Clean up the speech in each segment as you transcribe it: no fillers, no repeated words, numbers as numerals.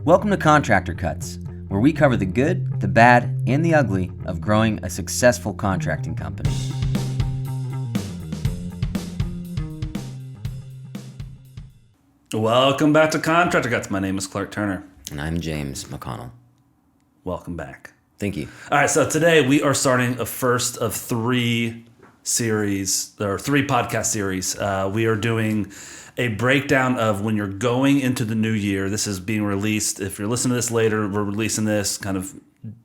Welcome to Contractor Cuts, where we cover the good, the bad, and the ugly of growing a successful contracting company. Welcome back to Contractor Cuts. My name is Clark Turner. And I'm James McConnell. Welcome back. Thank you. All right, so today we are starting a first of three podcast series. We are doing a breakdown of when you're going into the new year. This is being released. If you're listening to this later, we're releasing this kind of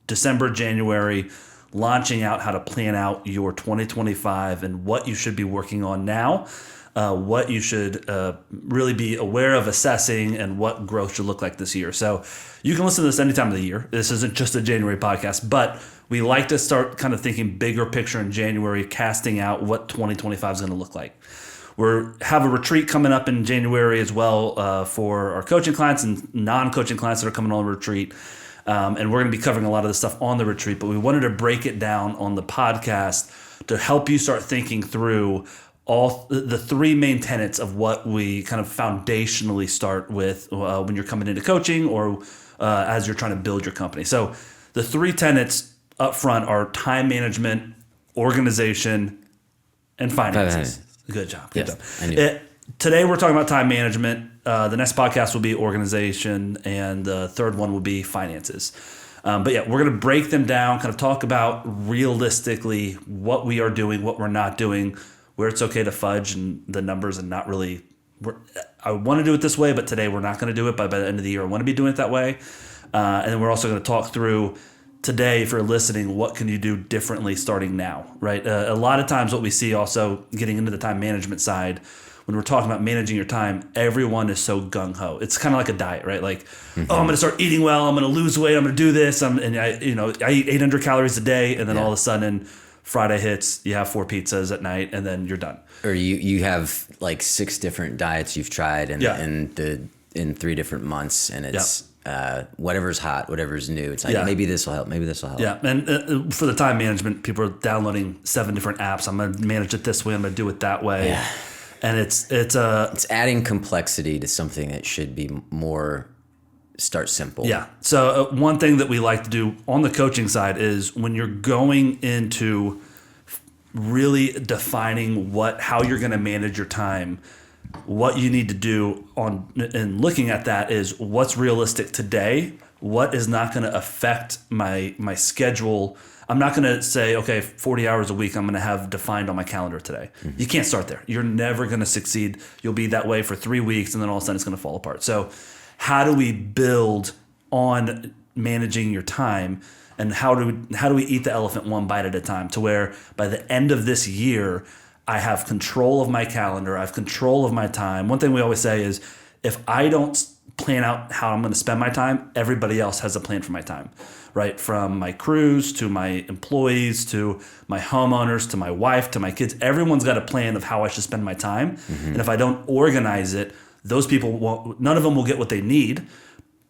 December, January, launching out how to plan out your 2025 and what you should be working on now, what you should really be aware of assessing, and what growth should look like this year. So you can listen to this any time of the year. This isn't just a January podcast, but we like to start kind of thinking bigger picture in January, casting out what 2025 is going to look like. We have a retreat coming up in January as well for our coaching clients and non-coaching clients that are coming on the retreat. And we're going to be covering a lot of this stuff on the retreat, but we wanted to break it down on the podcast to help you start thinking through all the three main tenets of what we kind of foundationally start with when you're coming into coaching or as you're trying to build your company. So the three tenets up front are time management, organization, and finances. Good job. Good job. Today we're talking about time management. The next podcast will be organization, and the third one will be finances. But yeah, we're going to break them down, kind of talk about realistically what we are doing, what we're not doing, where it's okay to fudge and the numbers and not really. I want to do it this way, but today we're not going to do it. But by the end of the year, I want to be doing it that way. And then we're also going to talk through today, if you're listening, what can you do differently starting now, right? A lot of times what we see also getting into the time management side, when we're talking about managing your time, everyone is so gung-ho. It's kind of like a diet, right? Like, oh, I'm going to start eating well. I'm going to lose weight. I'm going to do this. I eat 800 calories a day. And then all of a sudden Friday hits, you have 4 pizzas at night, and then you're done. Or you have like 6 different diets you've tried in 3 different months, and it's whatever's hot, whatever's new. It's like, maybe this will help. Maybe this will help. Yeah. And for the time management, people are downloading 7 different apps. I'm going to manage it this way. I'm going to do it that way. Yeah. And it's adding complexity to something that should be more start simple. Yeah. So one thing that we like to do on the coaching side is when you're going into really defining how you're going to manage your time, what you need to do and looking at that is what's realistic today, what is not going to affect my schedule. I'm not going to say, okay, 40 hours a week I'm going to have defined on my calendar today. Mm-hmm. You can't start there. You're never going to succeed. You'll be that way for 3 weeks, and then all of a sudden it's going to fall apart. So how do we build on managing your time, and how do we eat the elephant one bite at a time, to where by the end of this year I have control of my calendar, I have control of my time. One thing we always say is, if I don't plan out how I'm going to spend my time, everybody else has a plan for my time, right? From my crews to my employees to my homeowners to my wife to my kids, everyone's got a plan of how I should spend my time. Mm-hmm. And if I don't organize it, those people none of them will get what they need.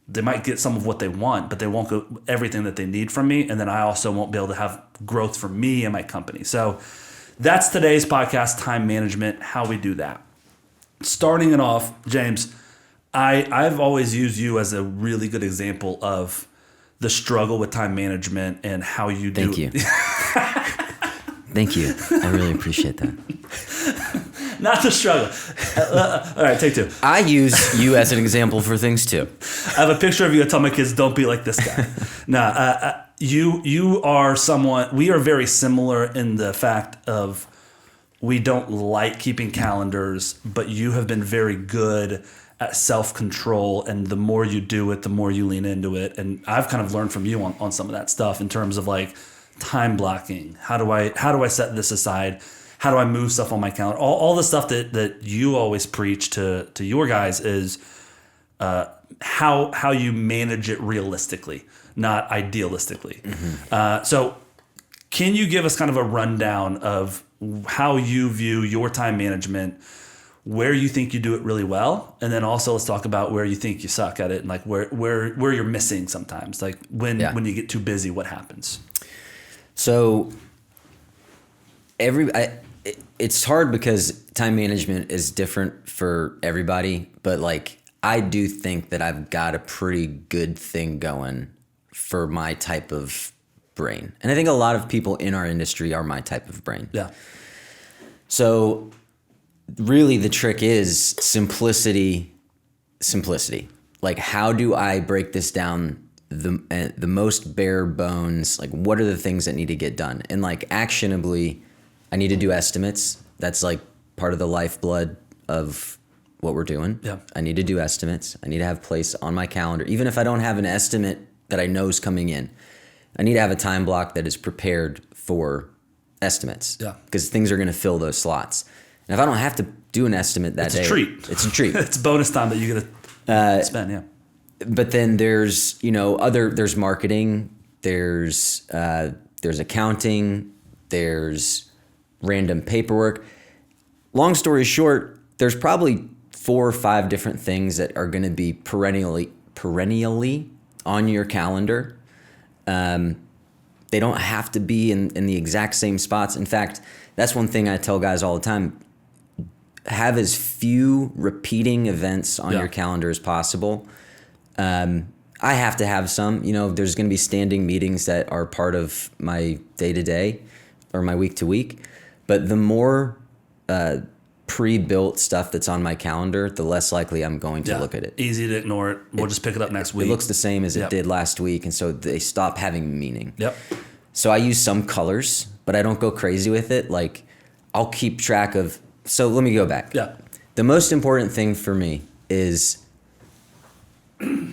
They might get some of what they want, but they won't get everything that they need from me. And then I also won't be able to have growth for me and my company. So that's today's podcast, time management, how we do that. Starting it off, James, I've always used you as a really good example of the struggle with time management and how you do. Thank you. Thank you. I really appreciate that. Not the struggle. All right, take 2. I use you as an example for things too. I have a picture of you. I tell my kids, don't be like this guy. You are someone, we are very similar in the fact of we don't like keeping calendars, but you have been very good at self-control, and the more you do it, the more you lean into it. And I've kind of learned from you on some of that stuff in terms of like time blocking. How do I set this aside? How do I move stuff on my calendar? All the stuff that you always preach to your guys is how you manage it realistically, not idealistically. Mm-hmm. So can you give us kind of a rundown of how you view your time management, where you think you do it really well, and then also let's talk about where you think you suck at it, and like where you're missing sometimes, like when you get too busy, what happens? So it's hard because time management is different for everybody, but like I do think that I've got a pretty good thing going for my type of brain. And I think a lot of people in our industry are my type of brain. Yeah. So really the trick is simplicity. Like, how do I break this down the most bare bones? Like, what are the things that need to get done? And like, actionably, I need to do estimates. That's like part of the lifeblood of what we're doing. Yeah. I need to do estimates. I need to have place on my calendar. Even if I don't have an estimate that I know is coming in, I need to have a time block that is prepared for estimates. Yeah. Because things are going to fill those slots. And if I don't have to do an estimate that day, it's a treat. It's It's bonus time that you get to spend. Yeah. But then there's, there's marketing, there's accounting, there's random paperwork. Long story short, there's probably 4 or 5 different things that are going to be perennially on your calendar. They don't have to be in the exact same spots. In fact, that's one thing I tell guys all the time. Have as few repeating events on your calendar as possible. I have to have some. There's going to be standing meetings that are part of my day-to-day or my week-to-week. But the more pre-built stuff that's on my calendar, the less likely I'm going to look at it. Easy to ignore it. We'll just pick it up next week. It looks the same as it did last week, and so they stop having meaning. Yep. So I use some colors, but I don't go crazy with it. Like, I'll keep track of... So let me go back. Yeah. The most important thing for me is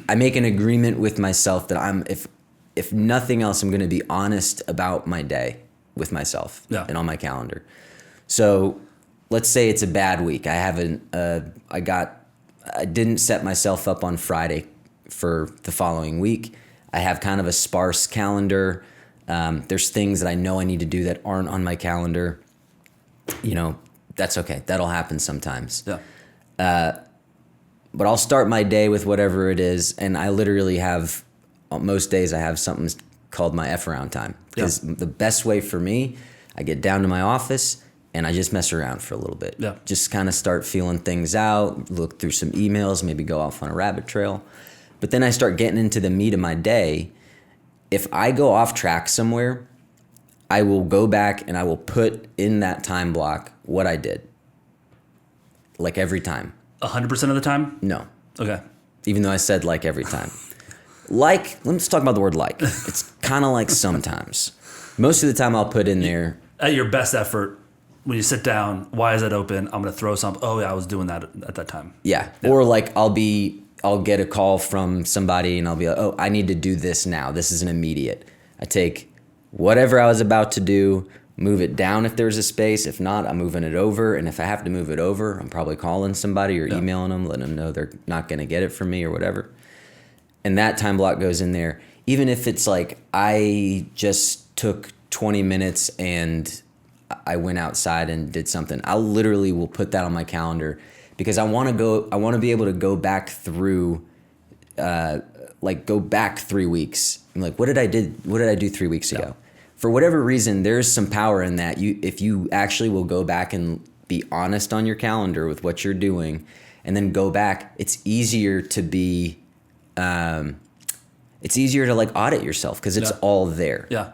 I make an agreement with myself that if nothing else, I'm going to be honest about my day with myself and on my calendar. So let's say it's a bad week. I didn't set myself up on Friday for the following week. I have kind of a sparse calendar. There's things that I know I need to do that aren't on my calendar. That's okay. That'll happen sometimes. Yeah. But I'll start my day with whatever it is. And I literally have, most days I have something called my F around time. Because the best way for me, I get down to my office and I just mess around for a little bit. Yeah. Just kind of start feeling things out, look through some emails, maybe go off on a rabbit trail. But then I start getting into the meat of my day. If I go off track somewhere, I will go back and I will put in that time block what I did. Like every time. 100% of the time? No. Okay. Even though I said like every time. Let's talk about the word like. It's kind of like sometimes. Most of the time I'll put in there. At your best effort, when you sit down, why is that open? I'm going to throw something. Oh, yeah, I was doing that at that time. Yeah. Or like I'll get a call from somebody and I'll be like, oh, I need to do this now. This is an immediate. I take whatever I was about to do, move it down if there's a space. If not, I'm moving it over. And if I have to move it over, I'm probably calling somebody or emailing them, letting them know they're not going to get it from me or whatever. And that time block goes in there. Even if it's like I just took 20 minutes and I went outside and did something, I literally will put that on my calendar because I want to be able to go back through, go back 3 weeks. I'm like, what did I do 3 weeks ago? For whatever reason, there's some power in that. If you actually will go back and be honest on your calendar with what you're doing and then go back, it's easier to be, like audit yourself because it's all there. Yeah.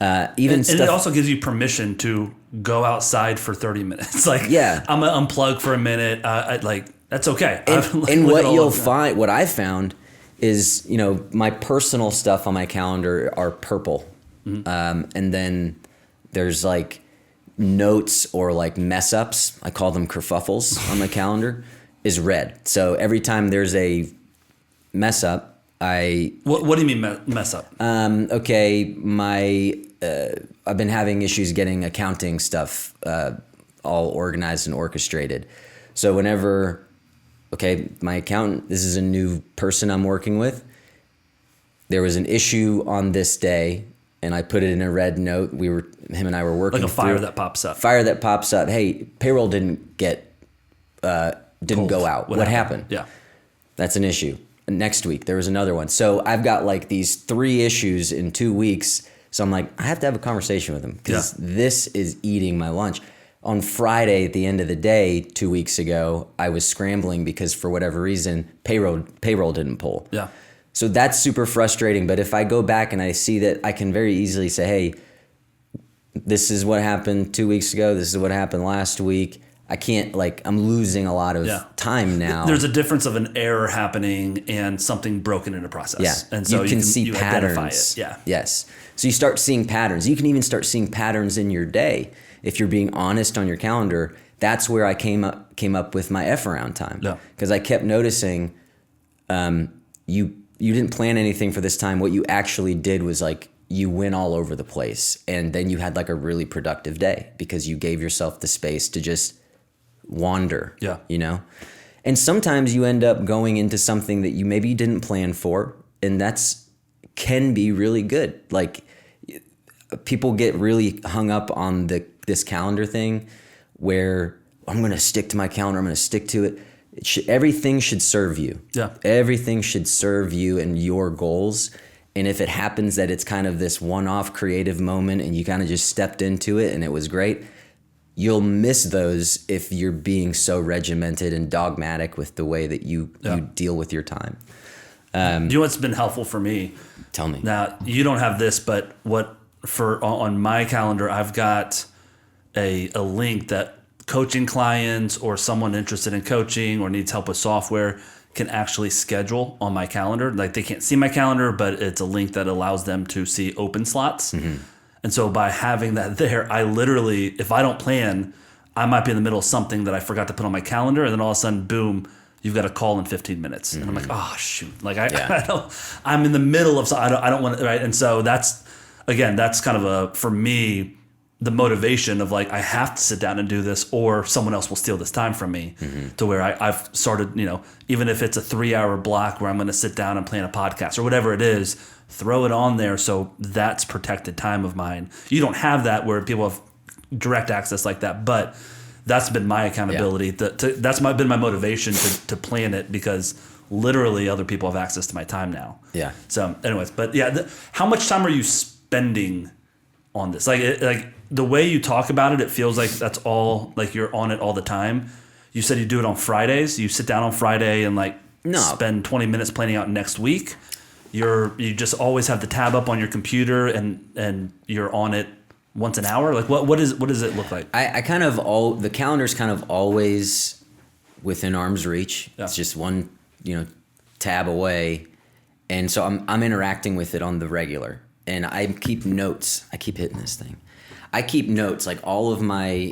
And it also gives you permission to go outside for 30 minutes. Like, I'm going to unplug for a minute. That's okay. And what I found is, my personal stuff on my calendar are purple. Mm-hmm. And then there's like notes or like mess ups. I call them kerfuffles on my calendar is red. So every time there's a mess up, What do you mean mess up? Okay, I've been having issues getting accounting stuff all organized and orchestrated. So whenever, my accountant, this is a new person I'm working with. There was an issue on this day, and I put it in a red note. Him and I were working like a fire that pops up. Fire that pops up. Hey, payroll didn't go out. What happened? Yeah, that's an issue. Next week, there was another one. So I've got like these 3 issues in 2 weeks. So I'm like, I have to have a conversation with him because this is eating my lunch. on Friday at the end of the day 2 weeks ago, I was scrambling because for whatever reason, payroll didn't pull. Yeah. So that's super frustrating. But if I go back and I see that, I can very easily say, hey, this is what happened 2 weeks ago. This is what happened last week. I can't, like, I'm losing a lot of time now. There's a difference of an error happening and something broken in a process. Yeah. And so you can see patterns. Identify it. Yeah. Yes. So you start seeing patterns. You can even start seeing patterns in your day. If you're being honest on your calendar, that's where I came up with my F around time. Yeah. Because I kept noticing you didn't plan anything for this time. What you actually did was, like, you went all over the place, and then you had, like, a really productive day because you gave yourself the space to just wander. Yeah. You know? And sometimes you end up going into something that you maybe didn't plan for, and that's can be really good. Like, people get really hung up on this calendar thing where I'm going to stick to my calendar. I'm going to stick to it. Everything should serve you. Yeah. Everything should serve you and your goals. And if it happens that it's kind of this one-off creative moment and you kind of just stepped into it and it was great, you'll miss those if you're being so regimented and dogmatic with the way that you deal with your time. Do you know what's been helpful for me? Tell me. Now, you don't have this, but on my calendar, I've got a link that coaching clients or someone interested in coaching or needs help with software can actually schedule on my calendar. Like, they can't see my calendar, but it's a link that allows them to see open slots. Mm-hmm. And so by having that there, I literally, if I don't plan, I might be in the middle of something that I forgot to put on my calendar, and then all of a sudden, boom, you've got a call in 15 minutes. Mm-hmm. And I'm like, oh, shoot. Like, I'm in the middle of something. I don't want to, right? And so that's kind of for me, the motivation of, like, I have to sit down and do this or someone else will steal this time from me. Mm-hmm. To where I've started, even if it's a 3-hour block where I'm going to sit down and plan a podcast or whatever it is, throw it on there. So that's protected time of mine. You don't have that where people have direct access like that, but that's been my accountability. Yeah. That's been my motivation to plan it, because literally other people have access to my time now. Yeah. So anyways, but yeah, how much time are you spending on this? Like the way you talk about it, it feels like that's all, like, you're on it all the time. You said you do it on Fridays. You sit down on Friday and, like, spend 20 minutes planning out next week. You just always have the tab up on your computer and you're on it once an hour. Like, what does it look like? I kind of the calendar's kind of always within arm's reach. Yeah. It's just one, tab away. And so I'm interacting with it on the regular. And I keep notes. I keep hitting this thing. I keep notes, like all of my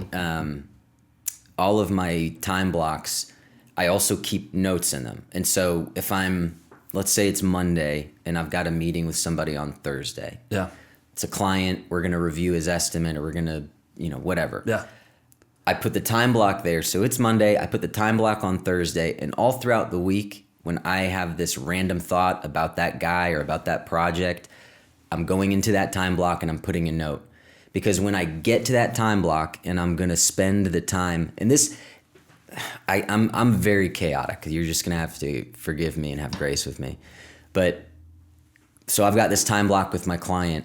time blocks. I also keep notes in them. And so if let's say it's Monday and I've got a meeting with somebody on Thursday. Yeah. It's a client. We're going to review his estimate, or we're going to, whatever. Yeah. I put the time block there. So it's Monday. I put the time block on Thursday, and all throughout the week, when I have this random thought about that guy or about that project, I'm going into that time block and I'm putting a note. Because when I get to that time block and I'm going to spend the time, and this, I'm very chaotic. You're just going to have to forgive me and have grace with me. But so I've got this time block with my client.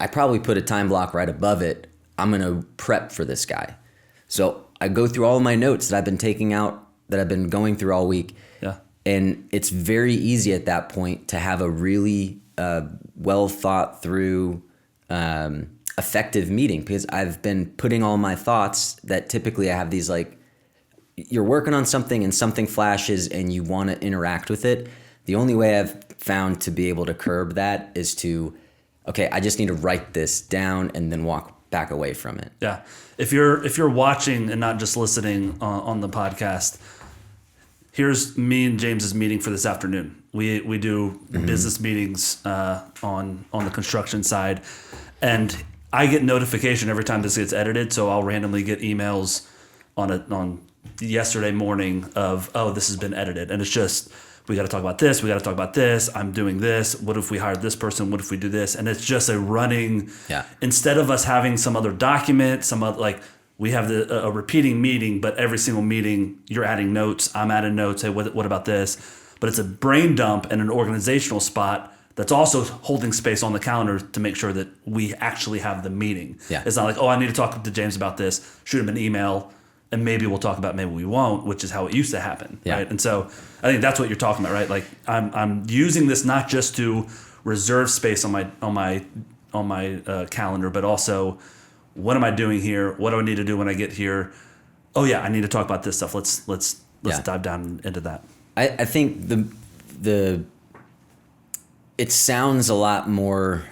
I probably put a time block right above it. I'm going to prep for this guy. So I go through all of my notes that I've been taking out, that I've been going through all week. Yeah. And it's very easy at that point to have a really well thought through, effective meeting, because I've been putting all my thoughts that typically I have these, like, you're working on something and something flashes and you want to interact with it. The only way I've found to be able to curb that is to, okay, I just need to write this down and then walk back away from it. Yeah. If you're watching and not just listening on the podcast, here's me and James's meeting for this afternoon. We do business meetings on the construction side, and I get notification every time this gets edited. So I'll randomly get emails on yesterday morning of, oh, this has been edited, and it's just, we got to talk about this. We got to talk about this. I'm doing this. What if we hired this person? What if we do this? And it's just a running. Yeah. Instead of us having some other document, we have a repeating meeting, but every single meeting you're adding notes. I'm adding notes. Hey, what about this? But it's a brain dump and an organizational spot that's also holding space on the calendar to make sure that we actually have the meeting. Yeah. It's not like, oh, I need to talk to James about this, shoot him an email, and maybe we'll talk about it, maybe we won't, which is how it used to happen, Yeah. right? And so I think that's what you're talking about, right? Like I'm using this not just to reserve space on my calendar, but also what am I doing here? What do I need to do when I get here? Oh yeah, I need to talk about this stuff. Let's dive down into that. I think it sounds a lot more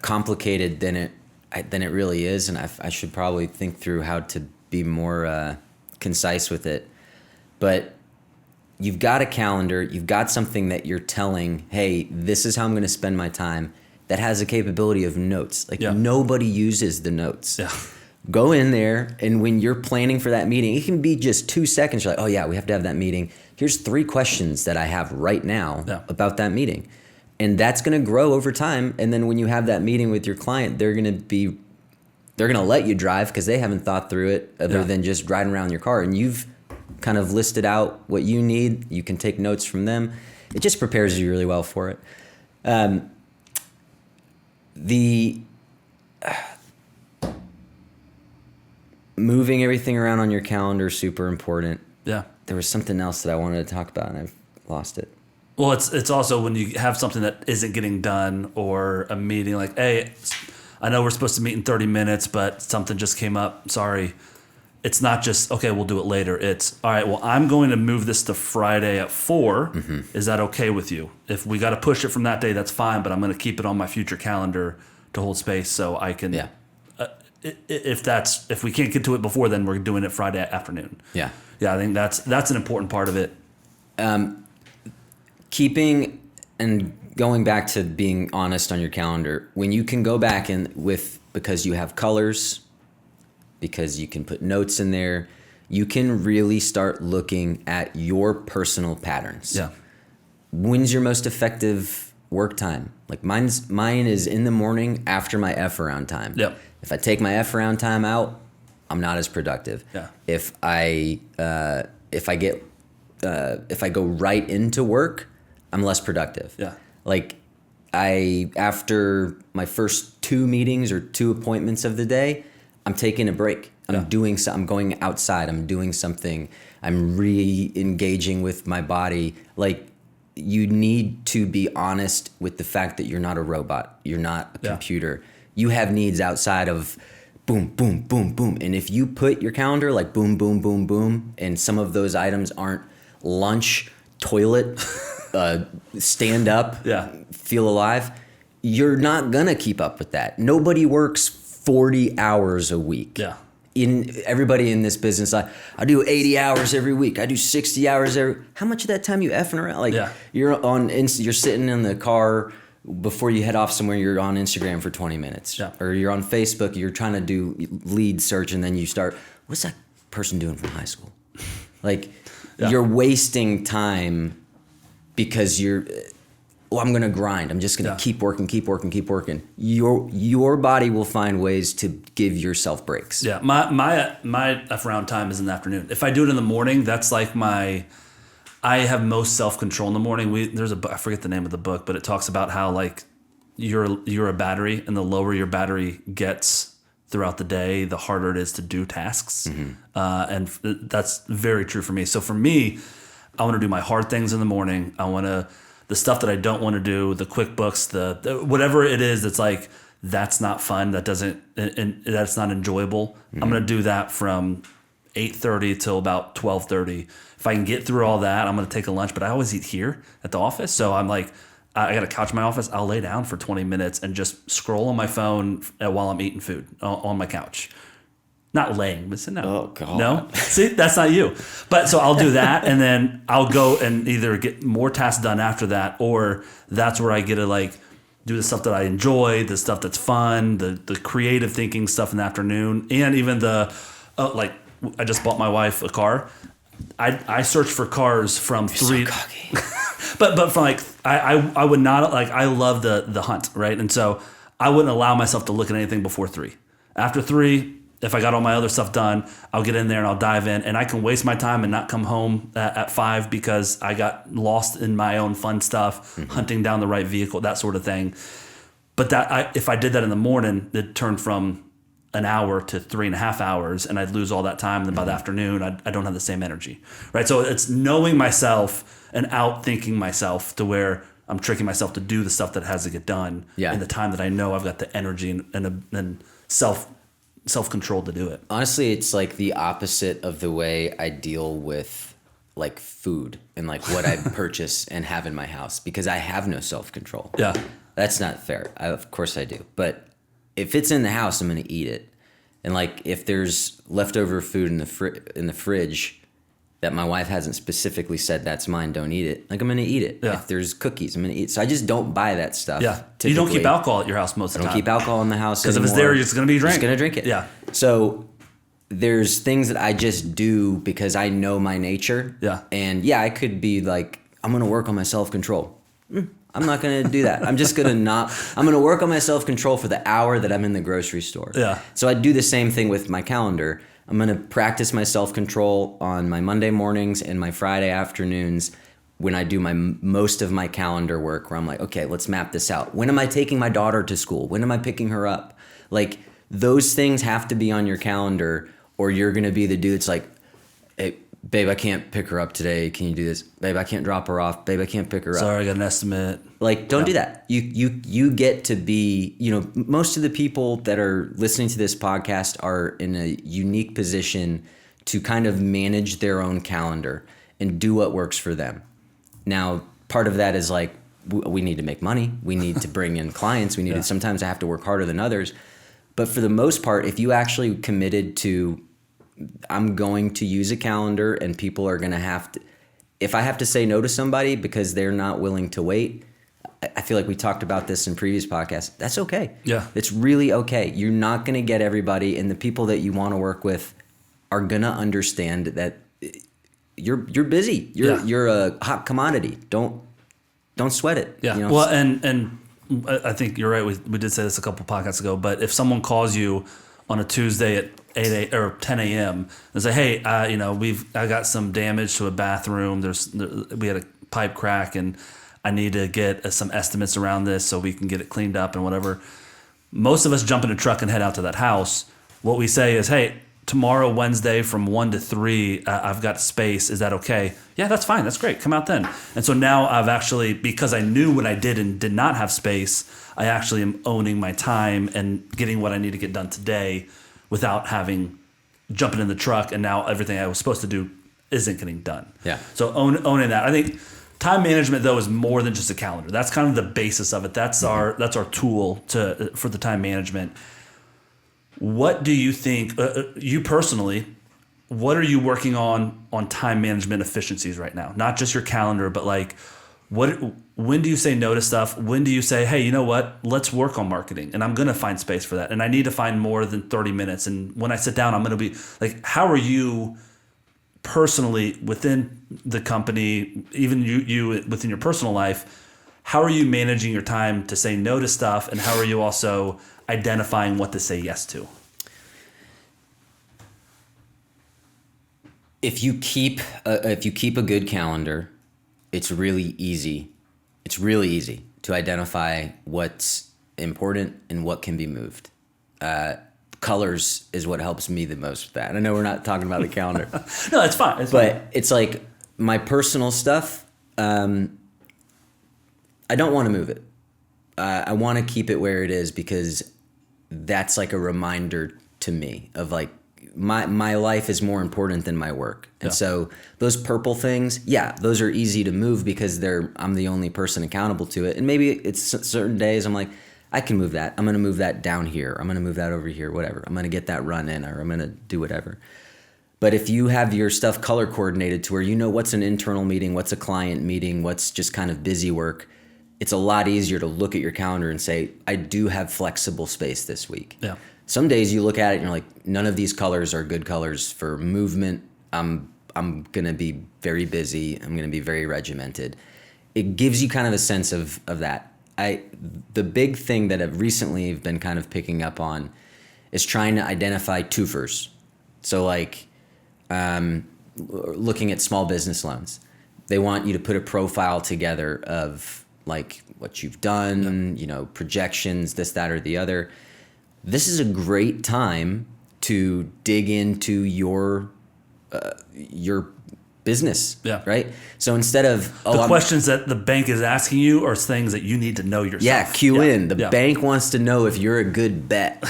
complicated than it really is, and I should probably think through how to be more concise with it. But you've got a calendar, you've got something that you're telling, hey, this is how I'm going to spend my time, that has a capability of notes. Like nobody uses the notes. Yeah. Go in there, and when you're planning for that meeting, it can be just 2 seconds. You're like, oh yeah, we have to have that meeting. Here's 3 questions that I have right now about that meeting. And that's going to grow over time. And then when you have that meeting with your client, they're going to let you drive because they haven't thought through it other than just driving around your car. And you've kind of listed out what you need. You can take notes from them. It just prepares you really well for it. Moving everything around on your calendar is super important. Yeah. There was something else that I wanted to talk about, and I've lost it. Well, it's also when you have something that isn't getting done, or a meeting like, hey, I know we're supposed to meet in 30 minutes, but something just came up. Sorry. It's not just, okay, we'll do it later. It's, all right, well, I'm going to move this to Friday at 4. Mm-hmm. Is that okay with you? If we got to push it from that day, that's fine, but I'm going to keep it on my future calendar to hold space so I can. Yeah. If we can't get to it before then, we're doing it Friday afternoon. Yeah. Yeah, I think that's an important part of it. Keeping and going back to being honest on your calendar, when you can go back because you have colors, because you can put notes in there, you can really start looking at your personal patterns. Yeah. When's your most effective work time? Like mine is in the morning after my F around time. Yep. If I take my F around time out, I'm not as productive. Yeah. If I go right into work, I'm less productive. Yeah. Like after my first 2 meetings or 2 appointments of the day, I'm taking a break. I'm going outside. I'm doing something. I'm re-engaging with my body. Like, you need to be honest with the fact that you're not a robot. You're not a computer. You have needs outside of boom, boom, boom, boom. And if you put your calendar like boom, boom, boom, boom, and some of those items aren't lunch, toilet, stand up, feel alive, you're not going to keep up with that. Nobody works 40 hours a week. Yeah. Everybody in this business, I do 80 hours every week. I do 60 hours how much of that time you effing around? Like you're sitting in the car before you head off somewhere, you're on Instagram for 20 minutes. Yeah. Or you're on Facebook, you're trying to do lead search, and then you start, what's that person doing from high school? Like, you're wasting time because I'm going to grind. I'm just going to keep working. Your body will find ways to give yourself breaks. Yeah. My F around time is in the afternoon. If I do it in the morning, that's like I have most self-control in the morning. I forget the name of the book, but it talks about how like you're a battery, and the lower your battery gets throughout the day, the harder it is to do tasks. Mm-hmm. And that's very true for me. So for me, I want to do my hard things in the morning. The stuff that I don't want to do, the QuickBooks, the whatever it is that's like, that's not fun, that's not enjoyable. Mm-hmm. I'm going to do that from 8:30 till about 12:30. If I can get through all that, I'm going to take a lunch, but I always eat here at the office. So I'm like, I got a couch in my office. I'll lay down for 20 minutes and just scroll on my phone while I'm eating food on my couch. Not laying, but no. Oh, God. No? See, that's not you. But so I'll do that, and then I'll go and either get more tasks done after that, or that's where I get to like do the stuff that I enjoy, the stuff that's fun, the creative thinking stuff in the afternoon, and even like I just bought my wife a car. I search for cars from You're so cocky. but from like I would not, like, I love the hunt, right? And so I wouldn't allow myself to look at anything before 3. After 3, if I got all my other stuff done, I'll get in there and I'll dive in, and I can waste my time and not come home at 5 because I got lost in my own fun stuff, hunting down the right vehicle, that sort of thing. But if I did that in the morning, it turned from an hour to 3.5 hours, and I'd lose all that time. And then by the afternoon, I don't have the same energy, right? So it's knowing myself and outthinking myself to where I'm tricking myself to do the stuff that has to get done in the time that I know I've got the energy and self-control to do it. Honestly, it's like the opposite of the way I deal with like food and like what I purchase and have in my house, because I have no self-control. Yeah. That's not fair. Of course I do. But if it's in the house, I'm going to eat it. And like if there's leftover food in the fridge that my wife hasn't specifically said that's mine, don't eat it. Like I'm going to eat it. Yeah. If there's cookies, I'm going to eat. So I just don't buy that stuff. Yeah. Typically. You don't keep alcohol at your house most of the time. I don't keep alcohol in the house because if it's there, it's going to be drank. Just going to drink it. Yeah. So there's things that I just do because I know my nature. Yeah. And yeah, I could be like, I'm going to work on my self-control. I'm not going to do that. I'm just going to I'm going to work on my self-control for the hour that I'm in the grocery store. Yeah. So I do the same thing with my calendar. I'm going to practice my self-control on my Monday mornings and my Friday afternoons when I do most of my calendar work, where I'm like, okay, let's map this out. When am I taking my daughter to school? When am I picking her up? Like those things have to be on your calendar, or you're going to be the dude that's like, hey, babe, I can't pick her up today. Can you do this? Babe, I can't drop her off. Babe, I can't pick her up. Sorry, I got an estimate. Like, don't do that. You get to be, most of the people that are listening to this podcast are in a unique position to kind of manage their own calendar and do what works for them. Now, part of that is like, we need to make money. We need to bring in clients. We need to, sometimes I have to work harder than others. But for the most part, if you actually committed to, I'm going to use a calendar, and people are going to have to, if I have to say no to somebody because they're not willing to wait, I feel like we talked about this in previous podcasts. That's okay. Yeah. It's really okay. You're not going to get everybody, and the people that you want to work with are going to understand that you're busy. You're a hot commodity. Don't sweat it. Yeah. Well, and I think you're right. We did say this a couple podcasts ago, but if someone calls you on a Tuesday at 8 or 10 a.m. and say, hey, I got some damage to a bathroom. We had a pipe crack, and I need to get some estimates around this so we can get it cleaned up and whatever. Most of us jump in a truck and head out to that house. What we say is, hey, tomorrow, Wednesday, from 1 to 3, I've got space. Is that okay? Yeah, that's fine. That's great. Come out then. And so now I've actually, because I knew what I did and did not have space, I actually am owning my time and getting what I need to get done today without jumping in the truck, and now everything I was supposed to do isn't getting done. Yeah. So owning that. I think time management, though, is more than just a calendar. That's kind of the basis of it. That's our tool for the time management. What do you think, you personally, what are you working on time management efficiencies right now? Not just your calendar, but like, when do you say no to stuff? When do you say, hey, you know what? Let's work on marketing, and I'm going to find space for that. And I need to find more than 30 minutes. And when I sit down, I'm going to be like, how are you personally within the company, even you within your personal life, how are you managing your time to say no to stuff? And how are you also identifying what to say yes to? If you keep a good calendar, it's really easy. It's really easy to identify what's important and what can be moved. Colors is what helps me the most with that. I know we're not talking about the calendar. No, it's fine. It's like my personal stuff. I don't want to move it. I want to keep it where it is, because that's like a reminder to me of like my life is more important than my work. And so those purple things, those are easy to move because I'm the only person accountable to it. And maybe it's certain days I'm like, I can move that. I'm going to move that down here. I'm going to move that over here, whatever. I'm going to get that run in, or I'm going to do whatever. But if you have your stuff color coordinated to where you know what's an internal meeting, what's a client meeting, what's just kind of busy work, it's a lot easier to look at your calendar and say, I do have flexible space this week. Yeah. Some days you look at it and you're like, none of these colors are good colors for movement. I'm going to be very busy. I'm going to be very regimented. It gives you kind of a sense of that. The big thing that I've recently been kind of picking up on is trying to identify twofers. So like looking at small business loans, they want you to put a profile together of like what you've done, projections, this, that, or the other. This is a great time to dig into your business, right? So instead of the questions that the bank is asking you are things that you need to know yourself. Yeah, cue in. The bank wants to know if you're a good bet.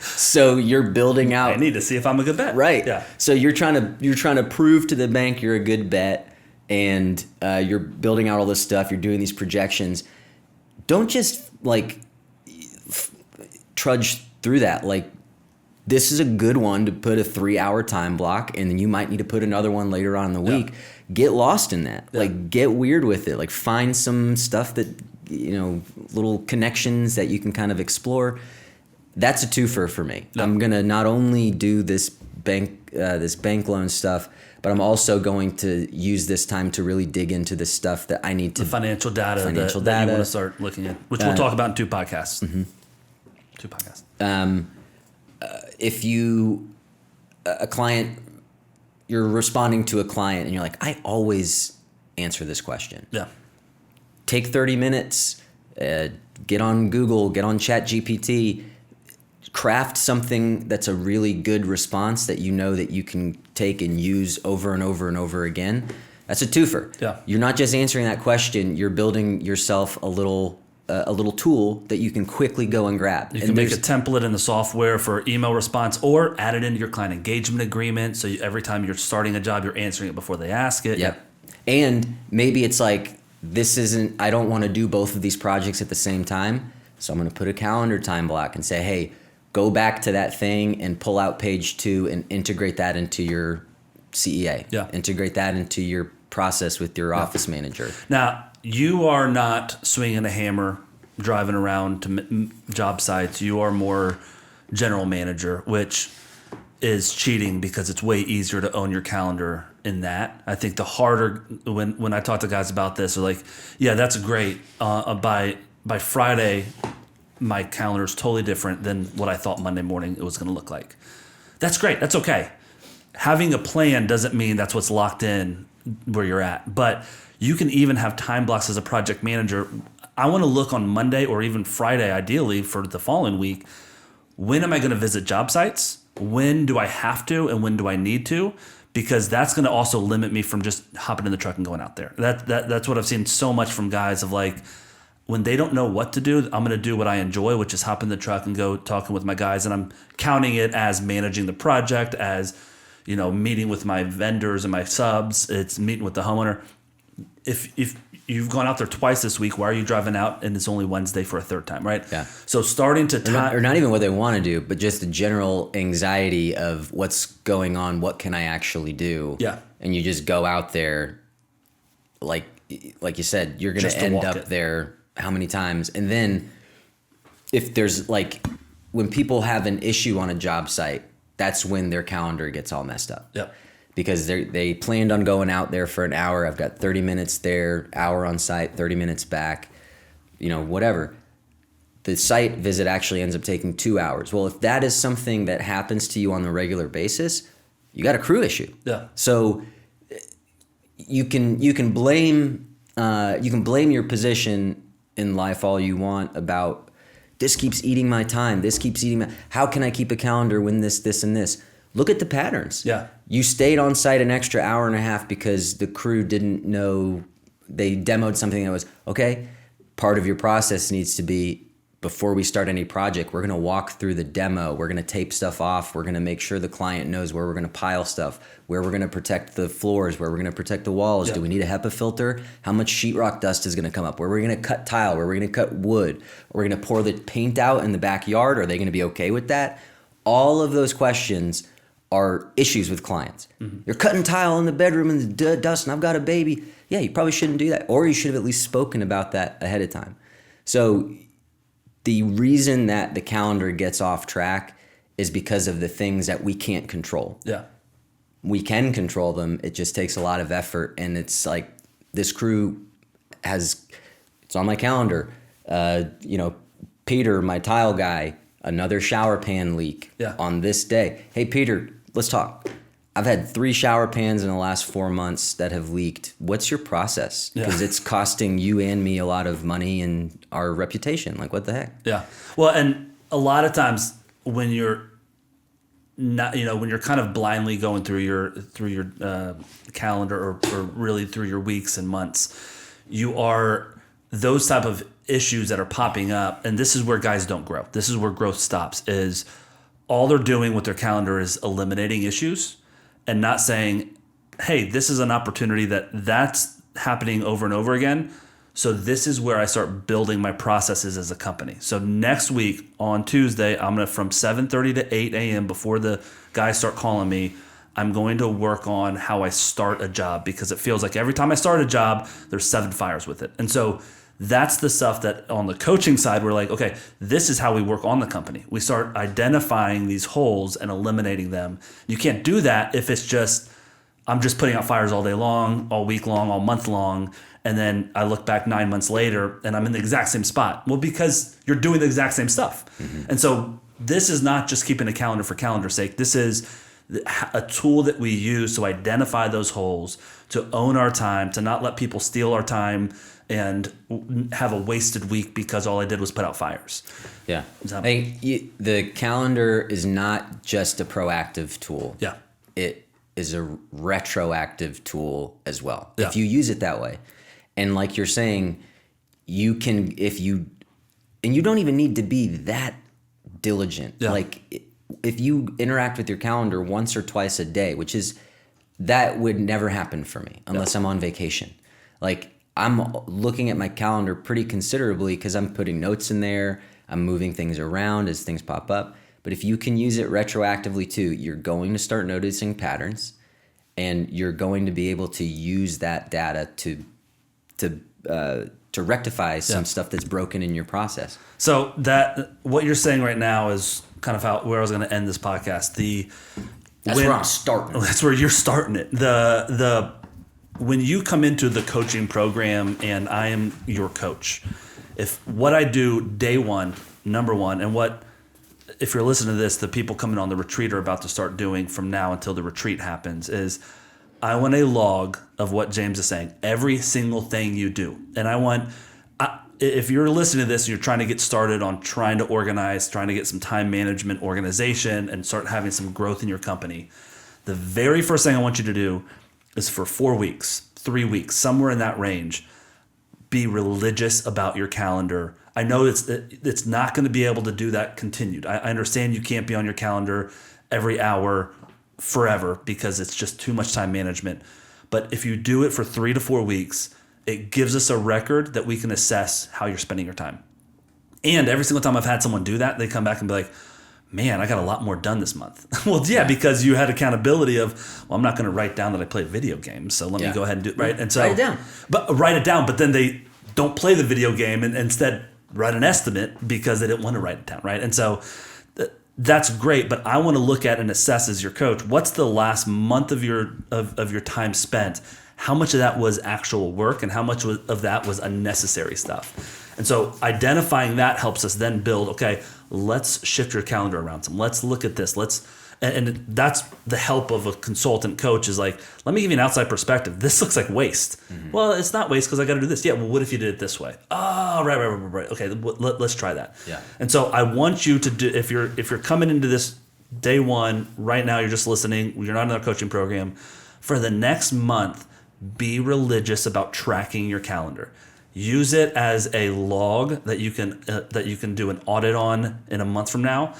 So you're building out. I need to see if I'm a good bet. Right. Yeah. So you're trying to prove to the bank you're a good bet, and you're building out all this stuff. You're doing these projections. Don't just like trudge through that. Like, this is a good one to put a 3-hour time block, and then you might need to put another one later on in the week. Get lost in that. Like, get weird with it. Like, find some stuff that, little connections that you can kind of explore. That's a twofer for me. I'm going to not only do this bank loan stuff, but I'm also going to use this time to really dig into the stuff that I need to. The financial data that you want to start looking at, which we'll talk about in 2 podcasts. Mm-hmm. 2 podcasts. If a client, you're responding to a client and you're like, I always answer this question. Yeah. Take 30 minutes, get on Google, get on ChatGPT, craft something that's a really good response that that you can take and use over and over and over again. That's a twofer. Yeah. You're not just answering that question, you're building yourself a little tool that you can quickly go and grab. You can make a template in the software for email response, or add it into your client engagement agreement. So every time you're starting a job, you're answering it before they ask it. Yep. And maybe it's like, I don't want to do both of these projects at the same time. So I'm going to put a calendar time block and say, hey, go back to that thing and pull out page 2 and integrate that into your CEA. Yeah. Integrate that into your process with your office manager. Now, you are not swinging a hammer, driving around to job sites. You are more general manager, which is cheating because it's way easier to own your calendar in that. I think the harder, when I talk to guys about this, they're like, yeah, that's great. By Friday, my calendar is totally different than what I thought Monday morning it was going to look like. That's great. That's okay. Having a plan doesn't mean that's what's locked in where you're at. But you can even have time blocks as a project manager. I want to look on Monday or even Friday, ideally, for the following week. When am I going to visit job sites? When do I have to and when do I need to? Because that's going to also limit me from just hopping in the truck and going out there. That's what I've seen so much from guys of like, when they don't know what to do, I'm going to do what I enjoy, which is hop in the truck and go talking with my guys. And I'm counting it as managing the project, as meeting with my vendors and my subs. It's meeting with the homeowner. If you've gone out there twice this week, why are you driving out and it's only Wednesday for a third time, right? Yeah. So starting to or not even what they want to do, but just the general anxiety of what's going on, what can I actually do? Yeah. And you just go out there, like you said, you're going to end up there how many times? And then if there's when people have an issue on a job site, that's when their calendar gets all messed up. Yep. Because they planned on going out there for an hour. I've got 30 minutes there, hour on site, 30 minutes back, whatever. The site visit actually ends up taking 2 hours. Well, if that is something that happens to you on a regular basis, you got a crew issue. Yeah. So you can blame your position in life all you want about this keeps eating my time. This keeps eating how can I keep a calendar when this, and this? Look at the patterns. Yeah. You stayed on site an extra hour and a half because the crew didn't know, they demoed something that was, okay, part of your process needs to be, before we start any project, we're going to walk through the demo. We're going to tape stuff off. We're going to make sure the client knows where we're going to pile stuff, where we're going to protect the floors, where we're going to protect the walls. Yeah. Do we need a HEPA filter? How much sheetrock dust is going to come up? Where we're going to cut tile? Where we're going to cut wood? Are we going to pour the paint out in the backyard? Are they going to be okay with that? All of those questions are issues with clients. Mm-hmm. You're cutting tile in the bedroom and the dust, and I've got a baby. Yeah, you probably shouldn't do that. Or you should have at least spoken about that ahead of time. So the reason that the calendar gets off track is because of the things that we can't control. Yeah. We can control them. It just takes a lot of effort. And it's like this crew it's on my calendar. Peter, my tile guy, another shower pan leak Yeah. on this day. Hey, Peter, let's talk. I've had 3 shower pans in the last 4 months that have leaked. What's your process? Because it's costing you and me a lot of money and our reputation. Like, what the heck? Yeah. Well, and a lot of times when you're not, when you're kind of blindly going through your calendar or really through your weeks and months, you are those type of issues that are popping up. And this is where guys don't grow. This is where growth stops, is all they're doing with their calendar is eliminating issues and not saying, hey, this is an opportunity that's happening over and over again. So this is where I start building my processes as a company. So next week on Tuesday, I'm going to, from 7:30 to 8 a.m. before the guys start calling me, I'm going to work on how I start a job, because it feels like every time I start a job, there's 7 fires with it. And so that's the stuff that on the coaching side, we're like, okay, this is how we work on the company. We start identifying these holes and eliminating them. You can't do that if it's just, I'm just putting out fires all day long, all week long, all month long. And then I look back 9 months later and I'm in the exact same spot. Well, because you're doing the exact same stuff. Mm-hmm. And so this is not just keeping a calendar for calendar's sake. This is a tool that we use to identify those holes, to own our time, to not let people steal our time and have a wasted week because all I did was put out fires. Yeah. I think the calendar is not just a proactive tool. Yeah. It is a retroactive tool as well. Yeah. If you use it that way. And like you're saying, you can, and you don't even need to be that diligent. Yeah. Like if you interact with your calendar once or twice a day, that would never happen for me unless I'm on vacation. Like I'm looking at my calendar pretty considerably because I'm putting notes in there. I'm moving things around as things pop up. But if you can use it retroactively too, you're going to start noticing patterns, and you're going to be able to use that data to rectify some stuff that's broken in your process. So that what you're saying right now is kind of where I was going to end this podcast. That's where I'm starting. That's where you're starting it. When you come into the coaching program and I am your coach, if what I do day one, number one, and what, if you're listening to this, the people coming on the retreat are about to start doing from now until the retreat happens, is I want a log of what James is saying, every single thing you do. And if you're listening to this and you're trying to get started on trying to organize, trying to get some time management, organization, and start having some growth in your company, the very first thing I want you to do is for 4 weeks, 3 weeks, somewhere in that range, be religious about your calendar. I know it's not going to be able to do that continued. I understand you can't be on your calendar every hour forever because it's just too much time management. But if you do it for 3 to 4 weeks, it gives us a record that we can assess how you're spending your time. And every single time I've had someone do that, they come back and be like, man, I got a lot more done this month. Well, yeah, because you had accountability of, well, I'm not going to write down that I played video games, so let me go ahead and do it, right? And so write it down. But write it down, but then they don't play the video game and instead write an estimate because they didn't want to write it down, right? And so that's great, but I want to look at and assess as your coach, what's the last month of your time spent? How much of that was actual work and how much of that was unnecessary stuff? And so identifying that helps us then build, okay, let's shift your calendar around some. Let's look at this. And that's the help of a consultant coach, is like, let me give you an outside perspective. This looks like waste. Mm-hmm. Well, it's not waste because I got to do this. Yeah, well, what if you did it this way? Oh, right. Okay, let's try that. Yeah. And so I want you to do, if you're coming into this day one, right now you're just listening, you're not in our coaching program, for the next month, be religious about tracking your calendar. Use it as a log that you can do an audit on in a month from now,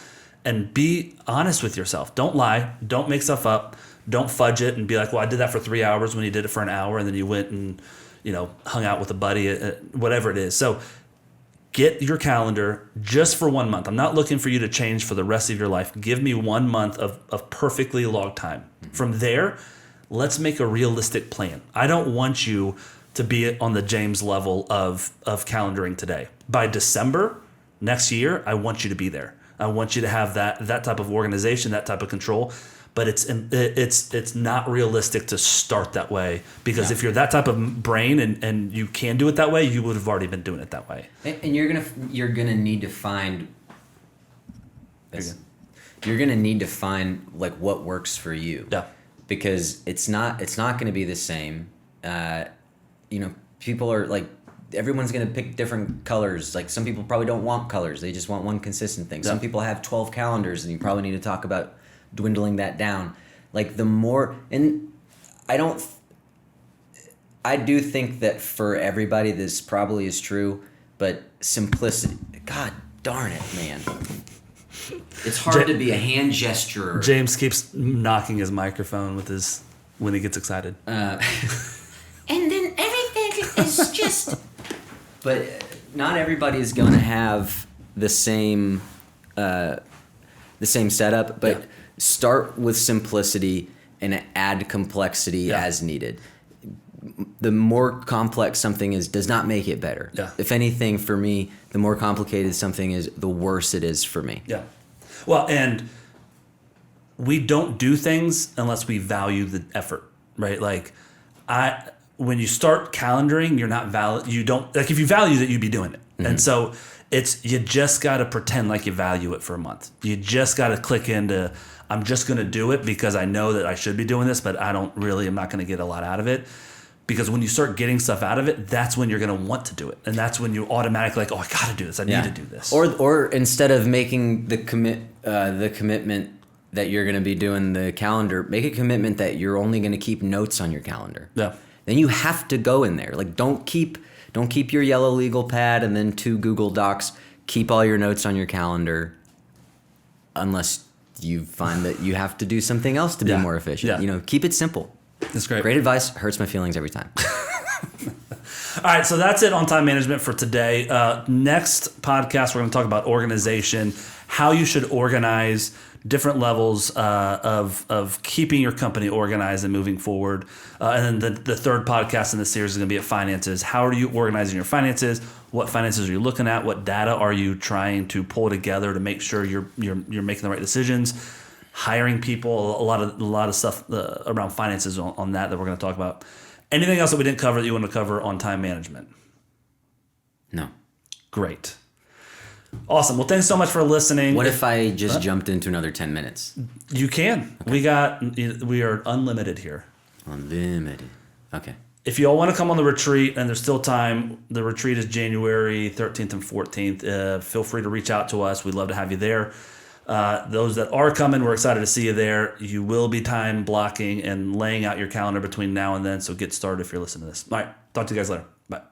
and be honest with yourself. Don't lie. Don't make stuff up. Don't fudge it and be like, well, I did that for 3 hours when you did it for an hour, and then you went and hung out with a buddy, whatever it is. So get your calendar just for 1 month. I'm not looking for you to change for the rest of your life. Give me 1 month of perfectly logged time. Mm-hmm. From there, let's make a realistic plan. I don't want you to be on the James level of calendaring today. By December next year, I want you to be there. I want you to have that type of organization, that type of control. But it's not realistic to start that way, because if you're that type of brain and you can do it that way, you would have already been doing it that way. And you're gonna need to find You're gonna need to find like what works for you. Yeah. Because it's not gonna be the same. People are like, everyone's gonna pick different colors. Like some people probably don't want colors; they just want one consistent thing. Yeah. Some people have 12 calendars, and you probably need to talk about dwindling that down. Like the more, and I do think that for everybody this probably is true, but simplicity. God darn it, man. It's hard to be a hand gesturer. James keeps knocking his microphone when he gets excited. And then everything is just. But not everybody is going to have the same setup. But start with simplicity and add complexity as needed. The more complex something is does not make it better. Yeah. If anything, for me, the more complicated something is, the worse it is for me. Yeah. Well, and we don't do things unless we value the effort, right? Like when you start calendaring, you're not you don't, like if you value that, you'd be doing it. Mm-hmm. And so you just got to pretend like you value it for a month. You just got to click into, I'm just going to do it because I know that I should be doing this, but I'm not going to get a lot out of it. Because when you start getting stuff out of it, that's when you're going to want to do it. And that's when you automatically like, oh, I got to do this. I need to do this. Or instead of making the commitment that you're going to be doing the calendar, make a commitment that you're only going to keep notes on your calendar. Yeah. Then you have to go in there. Like don't keep your yellow legal pad and then 2 Google Docs. Keep all your notes on your calendar unless you find that you have to do something else to be more efficient. Yeah. Keep it simple. That's great. Great advice. Hurts my feelings every time. All right, so that's it on time management for today. Next podcast, we're going to talk about organization, how you should organize, different levels of keeping your company organized and moving forward. And then the third podcast in this series is going to be at finances. How are you organizing your finances? What finances are you looking at? What data are you trying to pull together to make sure you're making the right decisions? Hiring people, a lot of stuff around finances on that we're going to talk about. Anything else that we didn't cover that you want to cover on time management? No. Great. Awesome. Well, thanks so much for listening. What if I just jumped into another 10 minutes? You can. Okay. We are unlimited here. Unlimited. Okay. If you all want to come on the retreat and there's still time, the retreat is January 13th and 14th. Feel free to reach out to us. We'd love to have you there. Those that are coming, we're excited to see you there. You will be time blocking and laying out your calendar between now and then, so get started if you're listening to this. All right, talk to you guys later. Bye.